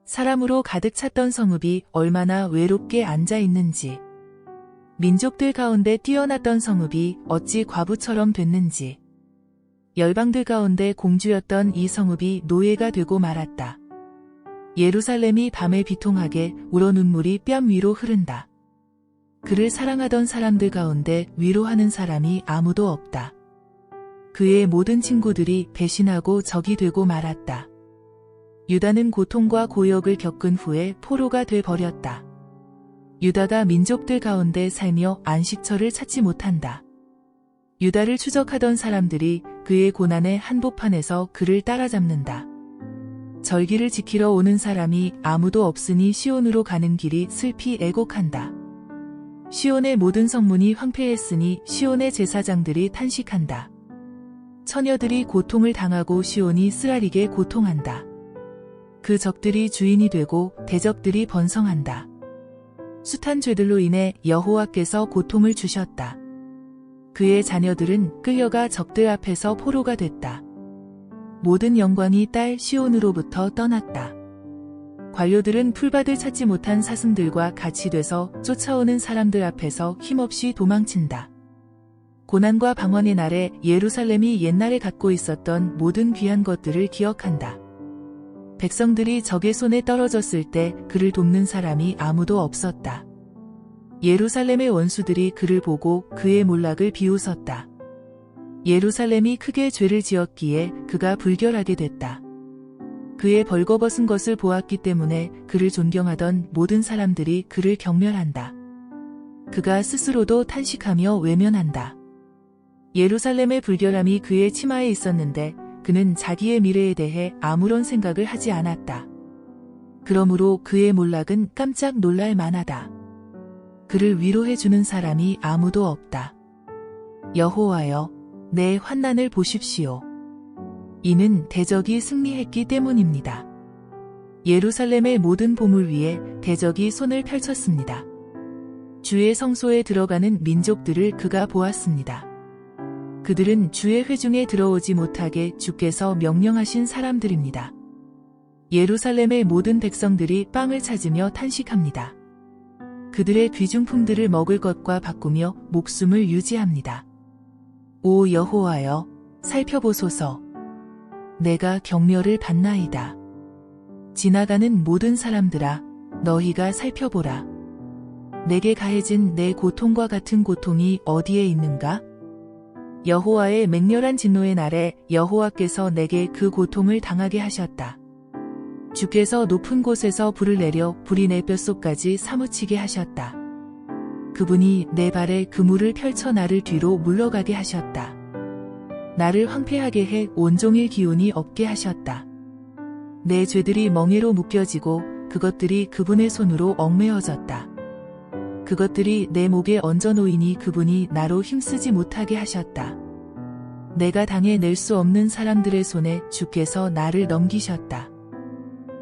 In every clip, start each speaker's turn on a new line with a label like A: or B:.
A: 사람으로 가득 찼던 성읍이 얼마나 외롭게 앉아 있는지, 민족들 가운데 뛰어났던 성읍이 어찌 과부처럼 됐는지, 열방들 가운데 공주였던 이 성읍이 노예가 되고 말았다. 예루살렘이 밤에 비통하게 울어 눈물이 뺨 위로 흐른다. 그를 사랑하던 사람들 가운데 위로하는 사람이 아무도 없다. 그의 모든 친구들이 배신하고 적이 되고 말았다. 유다는 고통과 고역을 겪은 후에 포로가 돼 버렸다. 유다가 민족들 가운데 살며 안식처를 찾지 못한다. 유다를 추적하던 사람들이 그의 고난의 한복판에서 그를 따라잡는다. 절기를 지키러 오는 사람이 아무도 없으니 시온으로 가는 길이 슬피 애곡한다. 시온의 모든 성문이 황폐했으니 시온의 제사장들이 탄식한다. 처녀들이 고통을 당하고 시온이 쓰라리게 고통한다. 그 적들이 주인이 되고 대적들이 번성한다. 숱한 죄들로 인해 여호와께서 고통을 주셨다. 그의 자녀들은 끌려가 적들 앞에서 포로가 됐다. 모든 영광이 딸 시온으로부터 떠났다. 관료들은 풀밭을 찾지 못한 사슴들과 같이 돼서 쫓아오는 사람들 앞에서 힘없이 도망친다. 고난과 방언의 날에 예루살렘이 옛날에 갖고 있었던 모든 귀한 것들을 기억한다. 백성들이 적의 손에 떨어졌을 때 그를 돕는 사람이 아무도 없었다. 예루살렘의 원수들이 그를 보고 그의 몰락을 비웃었다. 예루살렘이 크게 죄를 지었기에 그가 불결하게 됐다. 그의 벌거벗은 것을 보았기 때문에 그를 존경하던 모든 사람들이 그를 경멸한다. 그가 스스로도 탄식하며 외면한다. 예루살렘의 불결함이 그의 치마에 있었는데 그는 자기의 미래에 대해 아무런 생각을 하지 않았다. 그러므로 그의 몰락은 깜짝 놀랄 만하다. 그를 위로해주는 사람이 아무도 없다. 여호와여, 내 환난을 보십시오. 이는 대적이 승리했기 때문입니다. 예루살렘의 모든 보물 위에 대적이 손을 펼쳤습니다. 주의 성소에 들어가는 민족들을 그가 보았습니다. 그들은 주의 회중에 들어오지 못하게 주께서 명령하신 사람들입니다. 예루살렘의 모든 백성들이 빵을 찾으며 탄식합니다. 그들의 귀중품들을 먹을 것과 바꾸며 목숨을 유지합니다. 오 여호와여, 살펴보소서. 내가 경멸을 받나이다. 지나가는 모든 사람들아, 너희가 살펴보라. 내게 가해진 내 고통과 같은 고통이 어디에 있는가? 여호와의 맹렬한 진노의 날에 여호와께서 내게 그 고통을 당하게 하셨다. 주께서 높은 곳에서 불을 내려 불이 내 뼛속까지 사무치게 하셨다. 그분이 내 발에 그물을 펼쳐 나를 뒤로 물러가게 하셨다. 나를 황폐하게 해 온종일 기운이 없게 하셨다. 내 죄들이 멍에로 묶여지고 그것들이 그분의 손으로 얽매어졌다. 그것들이 내 목에 얹어 놓이니 그분이 나로 힘쓰지 못하게 하셨다. 내가 당해낼 수 없는 사람들의 손에 주께서 나를 넘기셨다.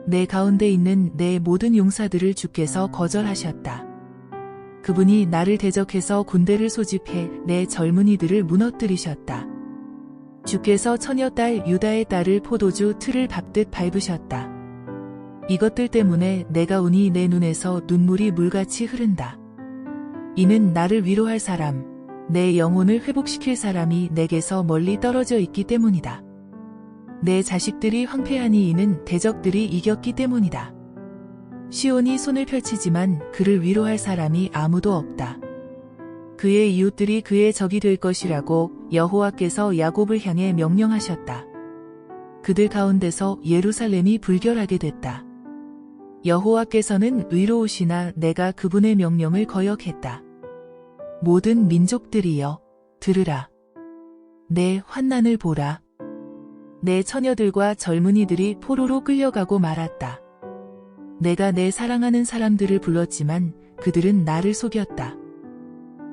A: 내 가운데 있는 내 모든 용사들을 주께서 거절하셨다. 그분이 나를 대적해서 군대를 소집해 내 젊은이들을 무너뜨리셨다. 주께서 처녀딸 유다의 딸을 포도주 틀을 밟듯 밟으셨다. 이것들 때문에 내가 우니 내 눈에서 눈물이 물같이 흐른다. 이는 나를 위로할 사람, 내 영혼을 회복시킬 사람이 내게서 멀리 떨어져 있기 때문이다. 내 자식들이 황폐하니 이는 대적들이 이겼기 때문이다. 시온이 손을 펼치지만 그를 위로할 사람이 아무도 없다. 그의 이웃들이 그의 적이 될 것이라고 여호와께서 야곱을 향해 명령하셨다. 그들 가운데서 예루살렘이 불결하게 됐다. 여호와께서는 의로우시나 내가 그분의 명령을 거역했다. 모든 민족들이여, 들으라. 내 환난을 보라. 내 처녀들과 젊은이들이 포로로 끌려가고 말았다. 내가 내 사랑하는 사람들을 불렀지만 그들은 나를 속였다.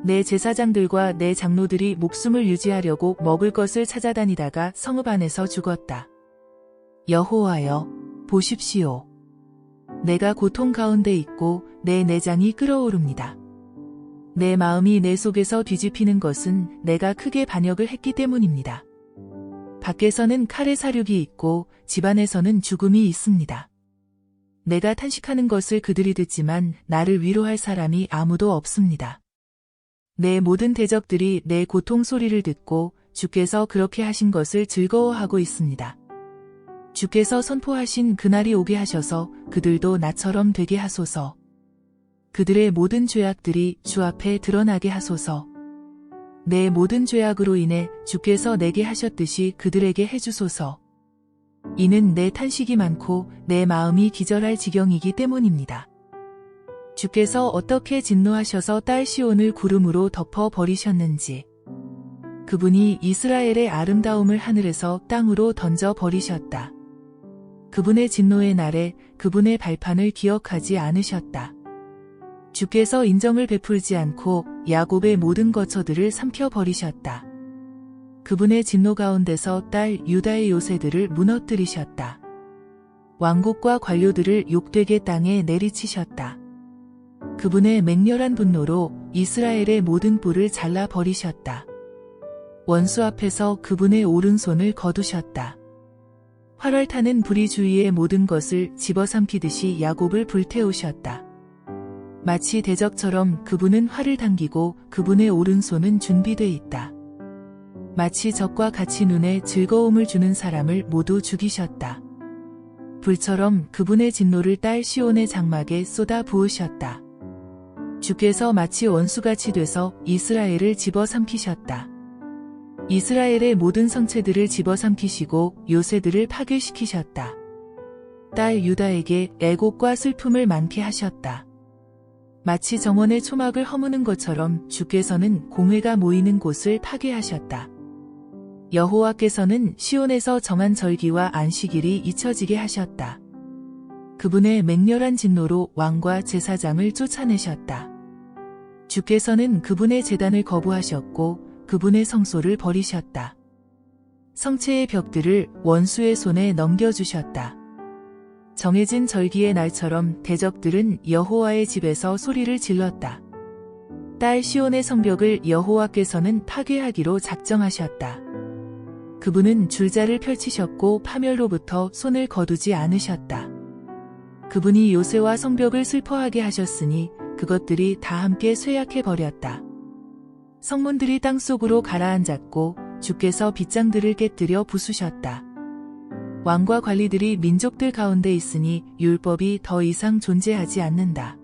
A: 내 제사장들과 내 장로들이 목숨을 유지하려고 먹을 것을 찾아다니다가 성읍 안에서 죽었다. 여호와여, 보십시오. 내가 고통 가운데 있고 내 내장이 끓어오릅니다. 내 마음이 내 속에서 뒤집히는 것은 내가 크게 반역을 했기 때문입니다. 밖에서는 칼의 사륙이 있고 집 안에서는 죽음이 있습니다. 내가 탄식하는 것을 그들이 듣지만 나를 위로할 사람이 아무도 없습니다. 내 모든 대적들이 내 고통 소리를 듣고 주께서 그렇게 하신 것을 즐거워하고 있습니다. 주께서 선포하신 그날이 오게 하셔서 그들도 나처럼 되게 하소서. 그들의 모든 죄악들이 주 앞에 드러나게 하소서. 내 모든 죄악으로 인해 주께서 내게 하셨듯이 그들에게 해주소서. 이는 내 탄식이 많고 내 마음이 기절할 지경이기 때문입니다. 주께서 어떻게 진노하셔서 딸 시온을 구름으로 덮어 버리셨는지, 그분이 이스라엘의 아름다움을 하늘에서 땅으로 던져 버리셨다. 그분의 진노의 날에 그분의 발판을 기억하지 않으셨다. 주께서 인정을 베풀지 않고 야곱의 모든 거처들을 삼켜버리셨다. 그분의 진노 가운데서 딸 유다의 요새들을 무너뜨리셨다. 왕국과 관료들을 욕되게 땅에 내리치셨다. 그분의 맹렬한 분노로 이스라엘의 모든 뿔을 잘라버리셨다. 원수 앞에서 그분의 오른손을 거두셨다. 활활 타는 불이 주위의 모든 것을 집어삼키듯이 야곱을 불태우셨다. 마치 대적처럼 그분은 활을 당기고 그분의 오른손은 준비돼 있다. 마치 적과 같이 눈에 즐거움을 주는 사람을 모두 죽이셨다. 불처럼 그분의 진노를 딸 시온의 장막에 쏟아 부으셨다. 주께서 마치 원수같이 돼서 이스라엘을 집어삼키셨다. 이스라엘의 모든 성체들을 집어삼키시고 요새들을 파괴시키셨다. 딸 유다에게 애곡과 슬픔을 많게 하셨다. 마치 정원의 초막을 허무는 것처럼 주께서는 공회가 모이는 곳을 파괴하셨다. 여호와께서는 시온에서 정한 절기와 안식일이 잊혀지게 하셨다. 그분의 맹렬한 진노로 왕과 제사장을 쫓아내셨다. 주께서는 그분의 제단을 거부하셨고 그분의 성소를 버리셨다. 성체의 벽들을 원수의 손에 넘겨주셨다. 정해진 절기의 날처럼 대적들은 여호와의 집에서 소리를 질렀다. 딸 시온의 성벽을 여호와께서는 파괴하기로 작정하셨다. 그분은 줄자를 펼치셨고 파멸로부터 손을 거두지 않으셨다. 그분이 요새와 성벽을 슬퍼하게 하셨으니 그것들이 다 함께 쇠약해 버렸다. 성문들이 땅속으로 가라앉았고 주께서 빗장들을 깨뜨려 부수셨다. 왕과 관리들이 민족들 가운데 있으니 율법이 더 이상 존재하지 않는다.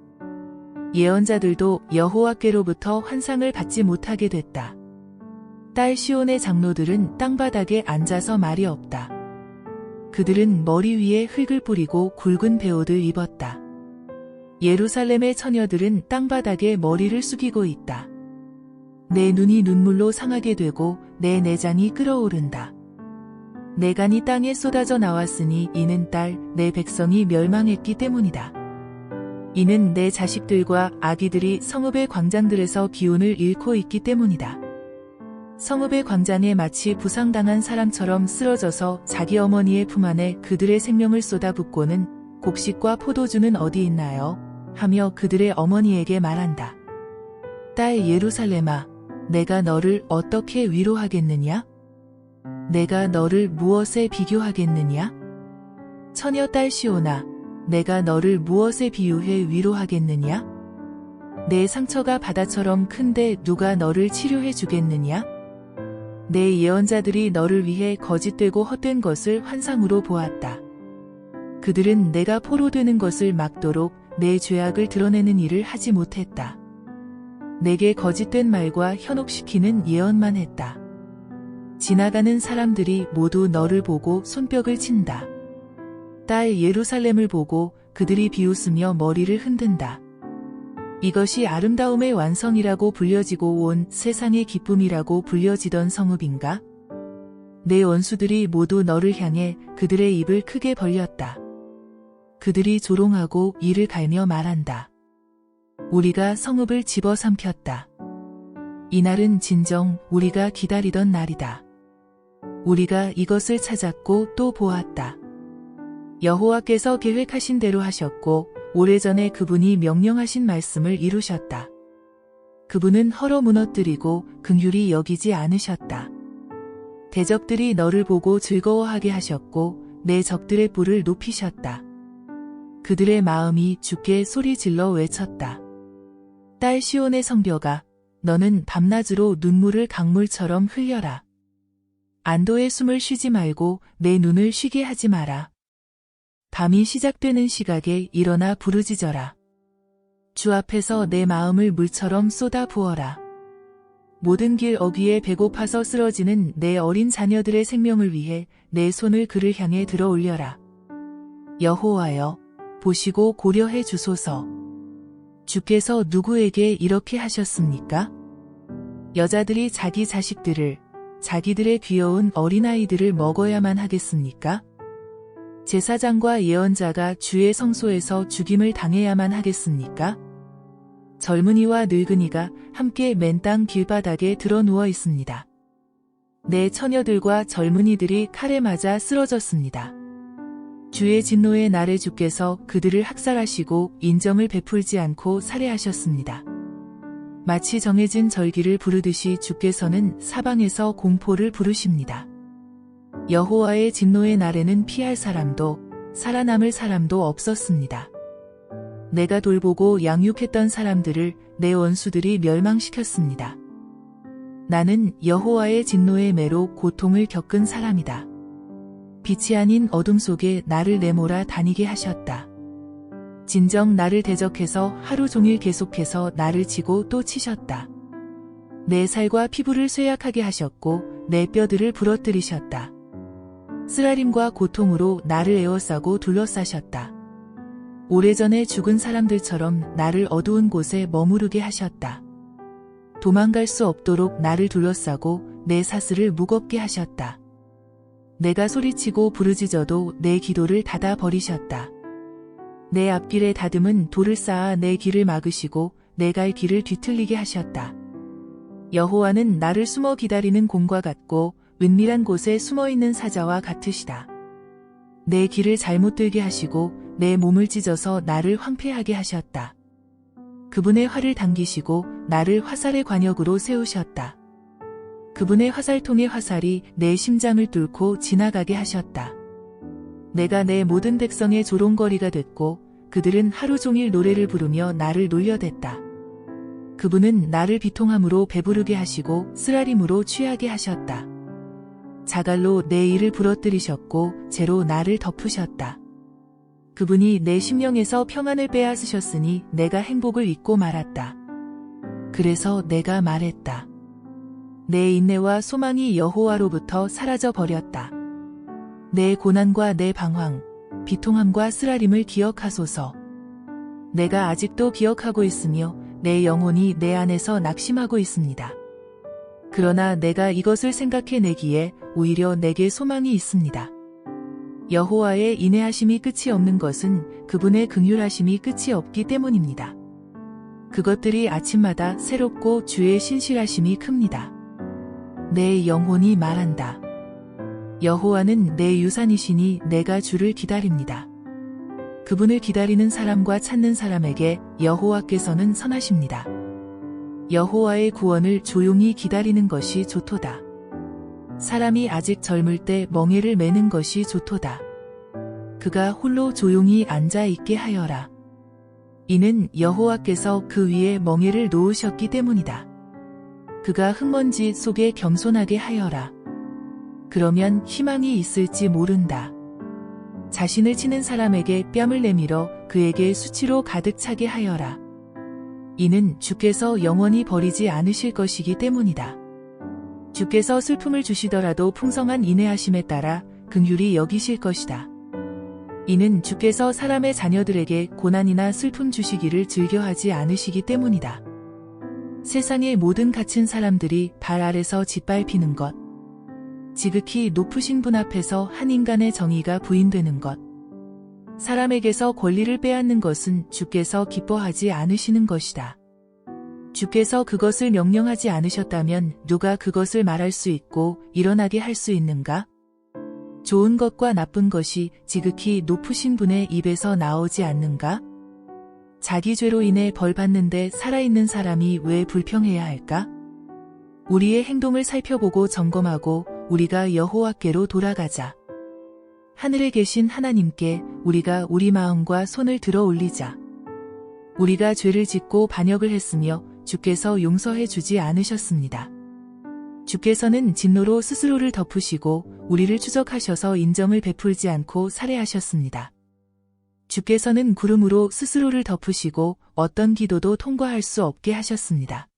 A: 예언자들도 여호와께로부터 환상을 받지 못하게 됐다. 딸 시온의 장로들은 땅바닥에 앉아서 말이 없다. 그들은 머리 위에 흙을 뿌리고 굵은 베옷을 입었다. 예루살렘의 처녀들은 땅바닥에 머리를 숙이고 있다. 내 눈이 눈물로 상하게 되고 내 내장이 끓어오른다. 내 간이 땅에 쏟아져 나왔으니 이는 딸 내 백성이 멸망했기 때문이다. 이는 내 자식들과 아기들이 성읍의 광장들에서 기운을 잃고 있기 때문이다. 성읍의 광장에 마치 부상당한 사람처럼 쓰러져서 자기 어머니의 품 안에 그들의 생명을 쏟아붓고는 곡식과 포도주는 어디 있나요? 하며 그들의 어머니에게 말한다. 딸 예루살렘아, 내가 너를 어떻게 위로하겠느냐? 내가 너를 무엇에 비교하겠느냐? 처녀 딸 시온아, 내가 너를 무엇에 비유해 위로하겠느냐? 내 상처가 바다처럼 큰데 누가 너를 치료해 주겠느냐? 내 예언자들이 너를 위해 거짓되고 헛된 것을 환상으로 보았다. 그들은 내가 포로되는 것을 막도록 내 죄악을 드러내는 일을 하지 못했다. 내게 거짓된 말과 현혹시키는 예언만 했다. 지나가는 사람들이 모두 너를 보고 손뼉을 친다. 딸 예루살렘을 보고 그들이 비웃으며 머리를 흔든다. 이것이 아름다움의 완성이라고 불려지고 온 세상의 기쁨이라고 불려지던 성읍인가? 내 원수들이 모두 너를 향해 그들의 입을 크게 벌렸다. 그들이 조롱하고 이를 갈며 말한다. 우리가 성읍을 집어삼켰다. 이날은 진정 우리가 기다리던 날이다. 우리가 이것을 찾았고 또 보았다. 여호와께서 계획하신 대로 하셨고 오래전에 그분이 명령하신 말씀을 이루셨다. 그분은 헐어 무너뜨리고 긍휼히 여기지 않으셨다. 대적들이 너를 보고 즐거워하게 하셨고 내 적들의 뿔을 높이셨다. 그들의 마음이 주께 소리질러 외쳤다. 딸 시온의 성벽아, 너는 밤낮으로 눈물을 강물처럼 흘려라. 안도의 숨을 쉬지 말고 내 눈을 쉬게 하지 마라. 밤이 시작되는 시각에 일어나 부르짖어라. 주 앞에서 내 마음을 물처럼 쏟아 부어라. 모든 길 어귀에 배고파서 쓰러지는 내 어린 자녀들의 생명을 위해 내 손을 그를 향해 들어 올려라. 여호와여, 보시고 고려해 주소서. 주께서 누구에게 이렇게 하셨습니까? 여자들이 자기 자식들을, 자기들의 귀여운 어린아이들을 먹어야만 하겠습니까? 제사장과 예언자가 주의 성소에서 죽임을 당해야만 하겠습니까? 젊은이와 늙은이가 함께 맨땅 길바닥에 드러 누워 있습니다. 내 처녀들과 젊은이들이 칼에 맞아 쓰러졌습니다. 주의 진노의 날에 주께서 그들을 학살하시고 인정을 베풀지 않고 살해하셨습니다. 마치 정해진 절기를 부르듯이 주께서는 사방에서 공포를 부르십니다. 여호와의 진노의 날에는 피할 사람도 살아남을 사람도 없었습니다. 내가 돌보고 양육했던 사람들을 내 원수들이 멸망시켰습니다. 나는 여호와의 진노의 매로 고통을 겪은 사람이다. 빛이 아닌 어둠 속에 나를 내몰아 다니게 하셨다. 진정 나를 대적해서 하루 종일 계속해서 나를 치고 또 치셨다. 내 살과 피부를 쇠약하게 하셨고 내 뼈들을 부러뜨리셨다. 쓰라림과 고통으로 나를 에워싸고 둘러싸셨다. 오래전에 죽은 사람들처럼 나를 어두운 곳에 머무르게 하셨다. 도망갈 수 없도록 나를 둘러싸고 내 사슬을 무겁게 하셨다. 내가 소리치고 부르짖어도 내 기도를 닫아 버리셨다. 내 앞길에 다듬은 돌을 쌓아 내 길을 막으시고 내 갈 길을 뒤틀리게 하셨다. 여호와는 나를 숨어 기다리는 곰과 같고 은밀한 곳에 숨어있는 사자와 같으시다. 내 길을 잘못 들게 하시고 내 몸을 찢어서 나를 황폐하게 하셨다. 그분의 활을 당기시고 나를 화살의 관역으로 세우셨다. 그분의 화살통의 화살이 내 심장을 뚫고 지나가게 하셨다. 내가 내 모든 백성의 조롱거리가 됐고 그들은 하루 종일 노래를 부르며 나를 놀려댔다. 그분은 나를 비통함으로 배부르게 하시고 쓰라림으로 취하게 하셨다. 자갈로 내 이를 부러뜨리셨고 재로 나를 덮으셨다. 그분이 내 심령에서 평안을 빼앗으셨으니 내가 행복을 잊고 말았다. 그래서 내가 말했다. 내 인내와 소망이 여호와로부터 사라져 버렸다. 내 고난과 내 방황, 비통함과 쓰라림을 기억하소서. 내가 아직도 기억하고 있으며 내 영혼이 내 안에서 낙심하고 있습니다. 그러나 내가 이것을 생각해내기에 오히려 내게 소망이 있습니다. 여호와의 인내하심이 끝이 없는 것은 그분의 긍휼하심이 끝이 없기 때문입니다. 그것들이 아침마다 새롭고 주의 신실하심이 큽니다. 내 영혼이 말한다. 여호와는 내 유산이시니 내가 주를 기다립니다. 그분을 기다리는 사람과 찾는 사람에게 여호와께서는 선하십니다. 여호와의 구원을 조용히 기다리는 것이 좋도다. 사람이 아직 젊을 때 멍에를 매는 것이 좋도다. 그가 홀로 조용히 앉아 있게 하여라. 이는 여호와께서 그 위에 멍에를 놓으셨기 때문이다. 그가 흙먼지 속에 겸손하게 하여라. 그러면 희망이 있을지 모른다. 자신을 치는 사람에게 뺨을 내밀어 그에게 수치로 가득 차게 하여라. 이는 주께서 영원히 버리지 않으실 것이기 때문이다. 주께서 슬픔을 주시더라도 풍성한 인내하심에 따라 긍휼히 여기실 것이다. 이는 주께서 사람의 자녀들에게 고난이나 슬픔 주시기를 즐겨하지 않으시기 때문이다. 세상의 모든 갇힌 사람들이 발 아래서 짓밟히는 것, 지극히 높으신 분 앞에서 한 인간의 정의가 부인되는 것, 사람에게서 권리를 빼앗는 것은 주께서 기뻐하지 않으시는 것이다. 주께서 그것을 명령하지 않으셨다면 누가 그것을 말할 수 있고 일어나게 할 수 있는가? 좋은 것과 나쁜 것이 지극히 높으신 분의 입에서 나오지 않는가? 자기 죄로 인해 벌 받는데 살아있는 사람이 왜 불평해야 할까? 우리의 행동을 살펴보고 점검하고 우리가 여호와께로 돌아가자. 하늘에 계신 하나님께 우리가 우리 마음과 손을 들어 올리자. 우리가 죄를 짓고 반역을 했으며 주께서 용서해 주지 않으셨습니다. 주께서는 진노로 스스로를 덮으시고 우리를 추적하셔서 인정을 베풀지 않고 살해하셨습니다. 주께서는 구름으로 스스로를 덮으시고 어떤 기도도 통과할 수 없게 하셨습니다.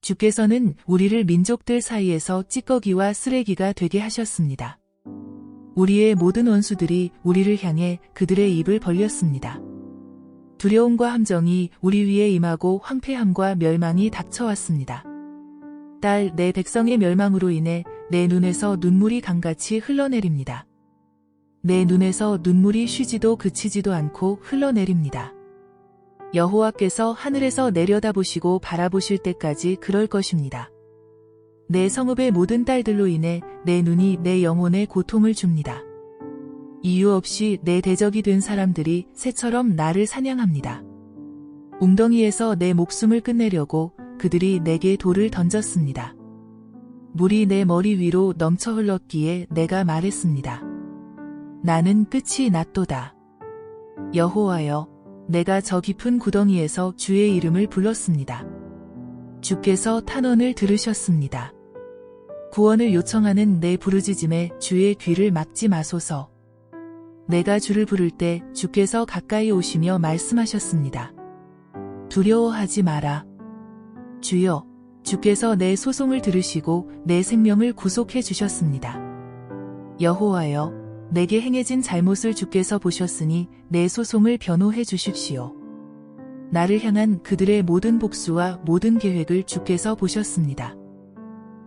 A: 주께서는 우리를 민족들 사이에서 찌꺼기와 쓰레기가 되게 하셨습니다. 우리의 모든 원수들이 우리를 향해 그들의 입을 벌렸습니다. 두려움과 함정이 우리 위에 임하고 황폐함과 멸망이 닥쳐왔습니다. 딸, 내 백성의 멸망으로 인해 내 눈에서 눈물이 강같이 흘러내립니다. 내 눈에서 눈물이 쉬지도 그치지도 않고 흘러내립니다. 여호와께서 하늘에서 내려다보시고 바라보실 때까지 그럴 것입니다. 내 성읍의 모든 딸들로 인해 내 눈이 내 영혼에 고통을 줍니다. 이유 없이 내 대적이 된 사람들이 새처럼 나를 사냥합니다. 웅덩이에서 내 목숨을 끝내려고 그들이 내게 돌을 던졌습니다. 물이 내 머리 위로 넘쳐 흘렀기에 내가 말했습니다. 나는 끝이 났도다. 여호와여, 내가 저 깊은 구덩이에서 주의 이름을 불렀습니다. 주께서 탄원을 들으셨습니다. 구원을 요청하는 내 부르짖음에 주의 귀를 막지 마소서. 내가 주를 부를 때 주께서 가까이 오시며 말씀하셨습니다. 두려워하지 마라. 주여, 주께서 내 소송을 들으시고 내 생명을 구속해 주셨습니다. 여호와여, 내게 행해진 잘못을 주께서 보셨으니 내 소송을 변호해 주십시오. 나를 향한 그들의 모든 복수와 모든 계획을 주께서 보셨습니다.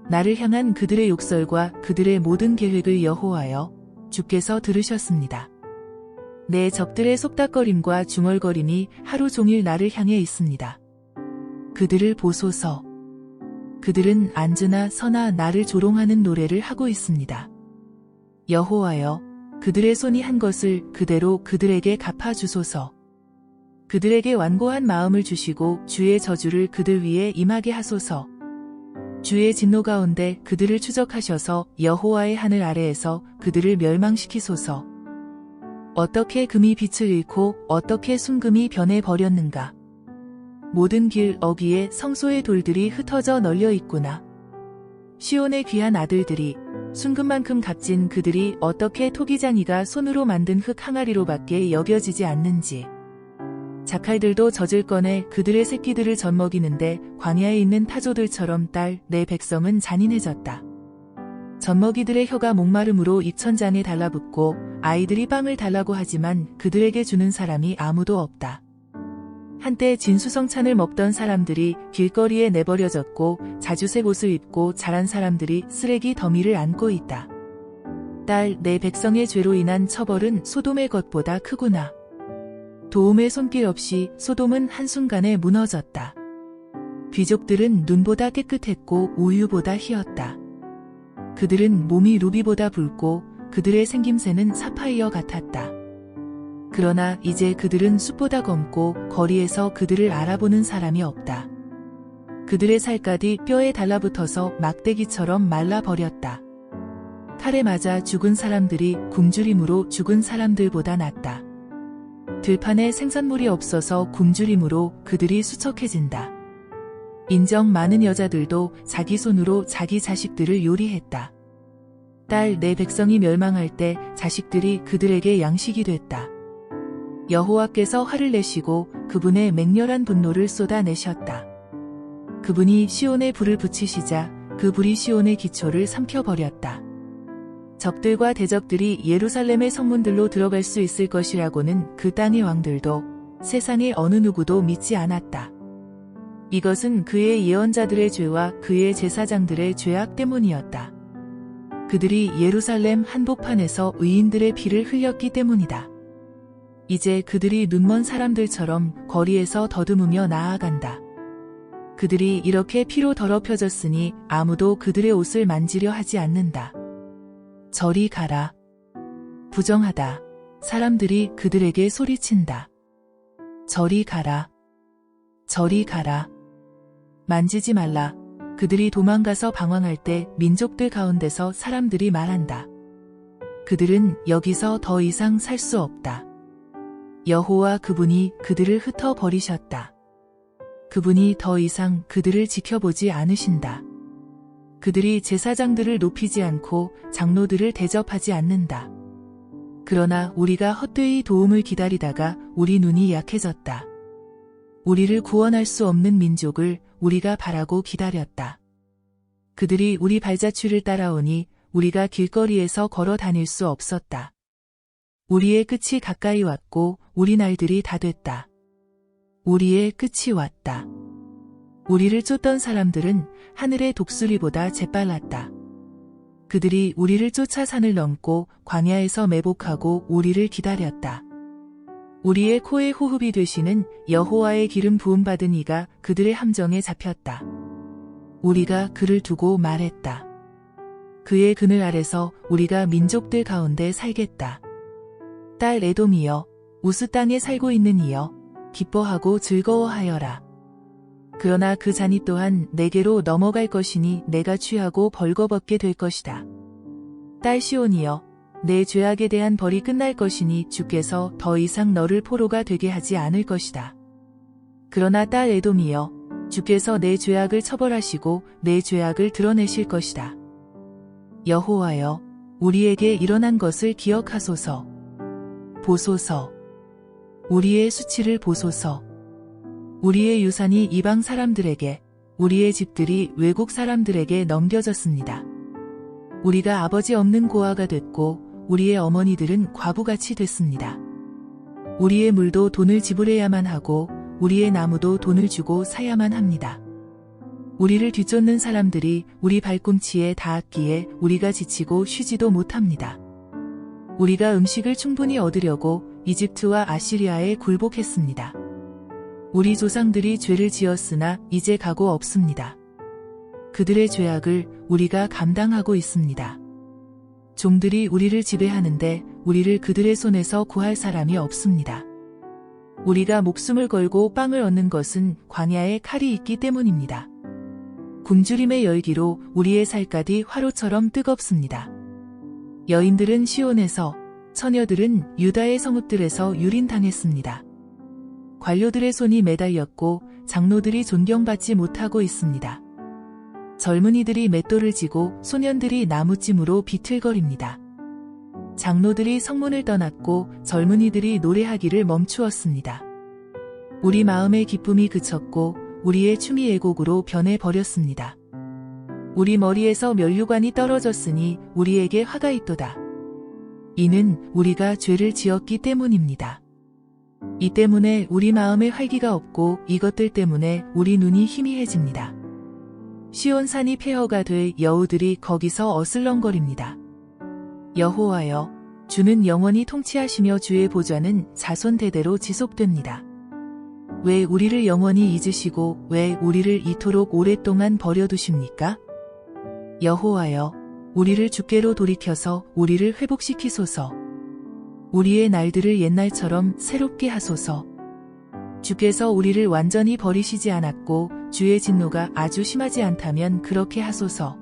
A: 나를 향한 그들의 욕설과 그들의 모든 계획을 여호와여, 주께서 들으셨습니다. 내 적들의 속닥거림과 중얼거림이 하루 종일 나를 향해 있습니다. 그들을 보소서. 그들은 앉으나 서나 나를 조롱하는 노래를 하고 있습니다. 여호와여, 그들의 손이 한 것을 그대로 그들에게 갚아주소서. 그들에게 완고한 마음을 주시고 주의 저주를 그들 위에 임하게 하소서. 주의 진노 가운데 그들을 추적하셔서 여호와의 하늘 아래에서 그들을 멸망시키소서. 어떻게 금이 빛을 잃고 어떻게 순금이 변해버렸는가. 모든 길 어귀에 성소의 돌들이 흩어져 널려 있구나. 시온의 귀한 아들들이 순금만큼 값진 그들이 어떻게 토기장이가 손으로 만든 흙 항아리로밖에 여겨지지 않는지. 자칼들도 젖을 꺼내 그들의 새끼들을 젖먹이는데 광야에 있는 타조들처럼 딸, 내 백성은 잔인해졌다. 젖먹이들의 혀가 목마름으로 입천장에 달라붙고 아이들이 빵을 달라고 하지만 그들에게 주는 사람이 아무도 없다. 한때 진수성찬을 먹던 사람들이 길거리에 내버려졌고 자주색 옷을 입고 자란 사람들이 쓰레기 더미를 안고 있다. 딸, 내 백성의 죄로 인한 처벌은 소돔의 것보다 크구나. 도움의 손길 없이 소돔은 한순간에 무너졌다. 귀족들은 눈보다 깨끗했고 우유보다 희었다. 그들은 몸이 루비보다 붉고 그들의 생김새는 사파이어 같았다. 그러나 이제 그들은 숲보다 검고 거리에서 그들을 알아보는 사람이 없다. 그들의 살갗이 뼈에 달라붙어서 막대기처럼 말라버렸다. 칼에 맞아 죽은 사람들이 굶주림으로 죽은 사람들보다 낫다. 들판에 생산물이 없어서 굶주림으로 그들이 수척해진다. 인정 많은 여자들도 자기 손으로 자기 자식들을 요리했다. 딸, 내 백성이 멸망할 때 자식들이 그들에게 양식이 됐다. 여호와께서 화를 내시고 그분의 맹렬한 분노를 쏟아내셨다. 그분이 시온에 불을 붙이시자 그 불이 시온의 기초를 삼켜버렸다. 적들과 대적들이 예루살렘의 성문들로 들어갈 수 있을 것이라고는 그 땅의 왕들도 세상의 어느 누구도 믿지 않았다. 이것은 그의 예언자들의 죄와 그의 제사장들의 죄악 때문이었다. 그들이 예루살렘 한복판에서 의인들의 피를 흘렸기 때문이다. 이제 그들이 눈먼 사람들처럼 거리에서 더듬으며 나아간다. 그들이 이렇게 피로 더럽혀졌으니 아무도 그들의 옷을 만지려 하지 않는다. 저리 가라. 부정하다. 사람들이 그들에게 소리친다. 저리 가라. 저리 가라. 만지지 말라. 그들이 도망가서 방황할 때 민족들 가운데서 사람들이 말한다. 그들은 여기서 더 이상 살 수 없다. 여호와 그분이 그들을 흩어버리셨다. 그분이 더 이상 그들을 지켜보지 않으신다. 그들이 제사장들을 높이지 않고 장로들을 대접하지 않는다. 그러나 우리가 헛되이 도움을 기다리다가 우리 눈이 약해졌다. 우리를 구원할 수 없는 민족을 우리가 바라고 기다렸다. 그들이 우리 발자취를 따라오니 우리가 길거리에서 걸어 다닐 수 없었다. 우리의 끝이 가까이 왔고 우리 날들이 다 됐다. 우리의 끝이 왔다. 우리를 쫓던 사람들은 하늘의 독수리보다 재빨랐다. 그들이 우리를 쫓아 산을 넘고 광야에서 매복하고 우리를 기다렸다. 우리의 코에 호흡이 되시는 여호와의 기름 부음 받은 이가 그들의 함정에 잡혔다. 우리가 그를 두고 말했다. 그의 그늘 아래서 우리가 민족들 가운데 살겠다. 딸 에돔이여, 우스 땅에 살고 있는 이여, 기뻐하고 즐거워하여라. 그러나 그 잔이 또한 내게로 넘어갈 것이니 내가 취하고 벌거벗게 될 것이다. 딸 시온이여, 내 죄악에 대한 벌이 끝날 것이니 주께서 더 이상 너를 포로가 되게 하지 않을 것이다. 그러나 딸 에돔이여, 주께서 내 죄악을 처벌하시고 내 죄악을 드러내실 것이다. 여호와여, 우리에게 일어난 것을 기억하소서. 보소서. 우리의 수치를 보소서. 우리의 유산이 이방 사람들에게, 우리의 집들이 외국 사람들에게 넘겨졌습니다. 우리가 아버지 없는 고아가 됐고 우리의 어머니들은 과부같이 됐습니다. 우리의 물도 돈을 지불해야만 하고 우리의 나무도 돈을 주고 사야만 합니다. 우리를 뒤쫓는 사람들이 우리 발꿈치에 닿았기에 우리가 지치고 쉬지도 못합니다. 우리가 음식을 충분히 얻으려고 이집트와 아시리아에 굴복했습니다. 우리 조상들이 죄를 지었으나 이제 각오 없습니다. 그들의 죄악을 우리가 감당하고 있습니다. 종들이 우리를 지배하는데 우리를 그들의 손에서 구할 사람이 없습니다. 우리가 목숨을 걸고 빵을 얻는 것은 광야에 칼이 있기 때문입니다. 굶주림의 열기로 우리의 살갗이 화로처럼 뜨겁습니다. 여인들은 시온에서, 처녀들은 유다의 성읍들에서 유린당했습니다. 관료들의 손이 매달렸고 장로들이 존경받지 못하고 있습니다. 젊은이들이 맷돌을 지고 소년들이 나무찜으로 비틀거립니다. 장로들이 성문을 떠났고 젊은이들이 노래하기를 멈추었습니다. 우리 마음의 기쁨이 그쳤고 우리의 춤이 애곡으로 변해버렸습니다. 우리 머리에서 면류관이 떨어졌으니 우리에게 화가 있도다. 이는 우리가 죄를 지었기 때문입니다. 이 때문에 우리 마음에 활기가 없고 이것들 때문에 우리 눈이 희미해집니다. 시온산이 폐허가 돼 여우들이 거기서 어슬렁거립니다. 여호와여, 주는 영원히 통치하시며 주의 보좌는 자손 대대로 지속됩니다. 왜 우리를 영원히 잊으시고 왜 우리를 이토록 오랫동안 버려두십니까? 여호와여, 우리를 주께로 돌이켜서 우리를 회복시키소서. 우리의 날들을 옛날처럼 새롭게 하소서. 주께서 우리를 완전히 버리시지 않았고 주의 진노가 아주 심하지 않다면 그렇게 하소서.